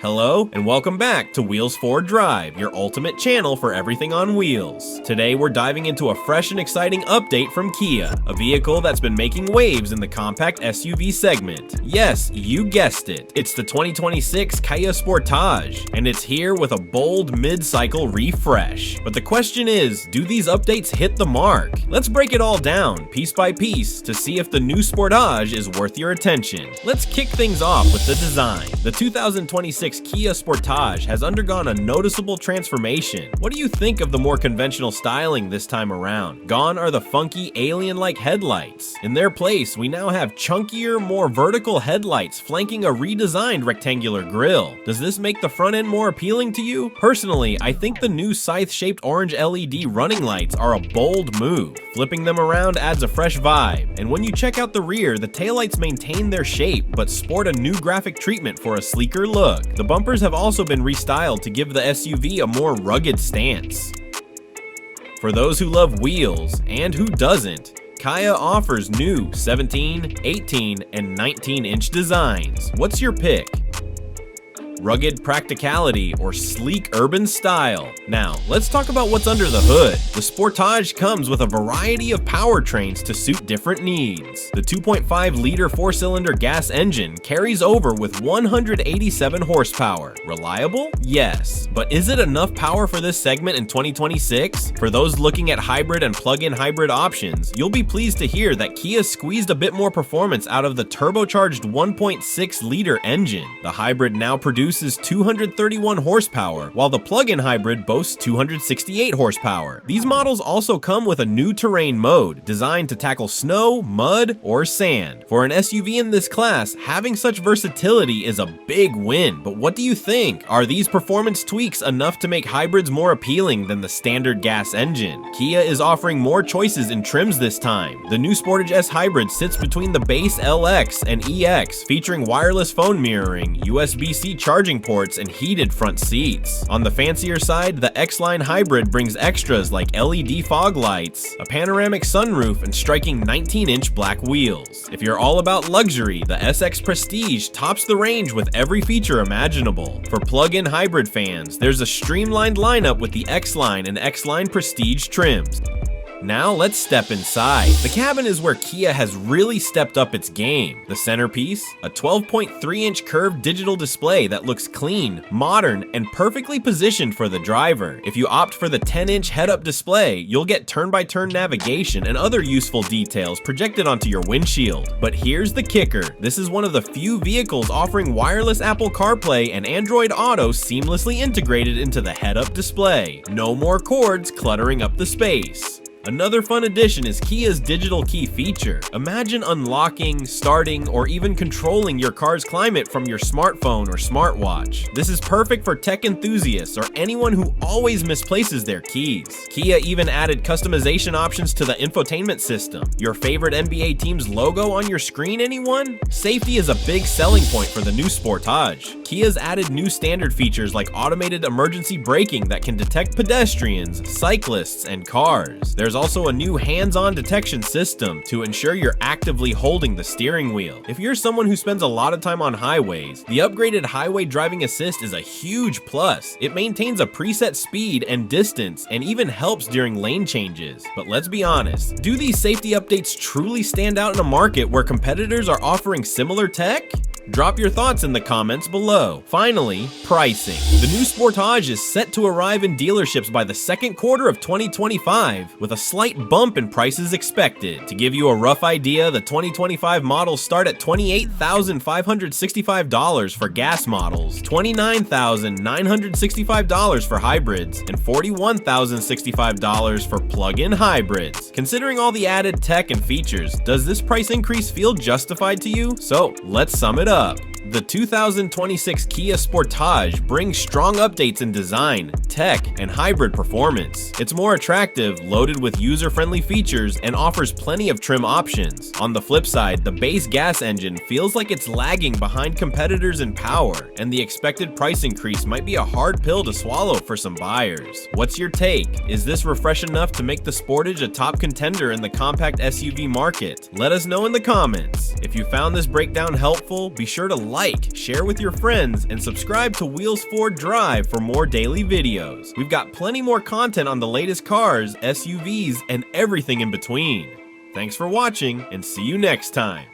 Hello, and welcome back to Wheels 4 Drive, your ultimate channel for everything on wheels. Today we're diving into a fresh and exciting update from Kia, a vehicle that's been making waves in the compact SUV segment. Yes, you guessed it. It's the 2026 Kia Sportage, and it's here with a bold mid-cycle refresh. But the question is, do these updates hit the mark? Let's break it all down, piece by piece, to see if the new Sportage is worth your attention. Let's kick things off with the design. The 2026 Kia Sportage has undergone a noticeable transformation. What do you think of the more conventional styling this time around? Gone are the funky alien-like headlights. In their place, we now have chunkier, more vertical headlights flanking a redesigned rectangular grille. Does this make the front end more appealing to you? Personally, I think the new scythe-shaped orange LED running lights are a bold move. Flipping them around adds a fresh vibe, and when you check out the rear, the taillights maintain their shape but sport a new graphic treatment for a sleeker look. The bumpers have also been restyled to give the SUV a more rugged stance. For those who love wheels, and who doesn't, Kia offers new 17, 18, and 19-inch designs. What's your pick? Rugged practicality or sleek urban style? Now, let's talk about what's under the hood. The Sportage comes with a variety of powertrains to suit different needs. The 2.5-liter four-cylinder gas engine carries over with 187 horsepower. Reliable? Yes. But is it enough power for this segment in 2026? For those looking at hybrid and plug-in hybrid options, you'll be pleased to hear that Kia squeezed a bit more performance out of the turbocharged 1.6-liter engine. The hybrid now produces 231 horsepower, while the plug-in hybrid boasts 268 horsepower. These models also come with a new terrain mode, designed to tackle snow, mud, or sand. For an SUV in this class, having such versatility is a big win, but what do you think? Are these performance tweaks enough to make hybrids more appealing than the standard gas engine? Kia is offering more choices in trims this time. The new Sportage S Hybrid sits between the base LX and EX, featuring wireless phone mirroring, USB-C charging ports, and heated front seats. On the fancier side, the X-Line Hybrid brings extras like LED fog lights, a panoramic sunroof, and striking 19-inch black wheels. If you're all about luxury, the SX Prestige tops the range with every feature imaginable. For plug-in hybrid fans, there's a streamlined lineup with the X-Line and X-Line Prestige trims. Now let's step inside. The cabin is where Kia has really stepped up its game. The centerpiece, a 12.3-inch curved digital display that looks clean, modern, and perfectly positioned for the driver. If you opt for the 10-inch head-up display, you'll get turn-by-turn navigation and other useful details projected onto your windshield. But here's the kicker. This is one of the few vehicles offering wireless Apple CarPlay and Android Auto seamlessly integrated into the head-up display. No more cords cluttering up the space. Another fun addition is Kia's digital key feature. Imagine unlocking, starting, or even controlling your car's climate from your smartphone or smartwatch. This is perfect for tech enthusiasts or anyone who always misplaces their keys. Kia even added customization options to the infotainment system. Your favorite NBA team's logo on your screen, anyone? Safety is a big selling point for the new Sportage. Kia's added new standard features like automated emergency braking that can detect pedestrians, cyclists, and cars. There's also a new hands-on detection system to ensure you're actively holding the steering wheel. If you're someone who spends a lot of time on highways, the upgraded Highway Driving Assist is a huge plus. It maintains a preset speed and distance and even helps during lane changes. But let's be honest, do these safety updates truly stand out in a market where competitors are offering similar tech? Drop your thoughts in the comments below. Finally, pricing. The new Sportage is set to arrive in dealerships by the second quarter of 2025, with a slight bump in prices expected. To give you a rough idea, the 2025 models start at $28,565 for gas models, $29,965 for hybrids, and $41,065 for plug-in hybrids. Considering all the added tech and features, does this price increase feel justified to you? So let's sum it up. The 2026 Kia Sportage brings strong updates in design, tech, and hybrid performance. It's more attractive, loaded with user-friendly features, and offers plenty of trim options. On the flip side, the base gas engine feels like it's lagging behind competitors in power, and the expected price increase might be a hard pill to swallow for some buyers. What's your take? Is this refresh enough to make the Sportage a top contender in the compact SUV market? Let us know in the comments. If you found this breakdown helpful, be sure to like, share with your friends, and subscribe to Wheels Ford Drive for more daily videos. We've got plenty more content on the latest cars, SUVs, and everything in between. Thanks for watching, and see you next time.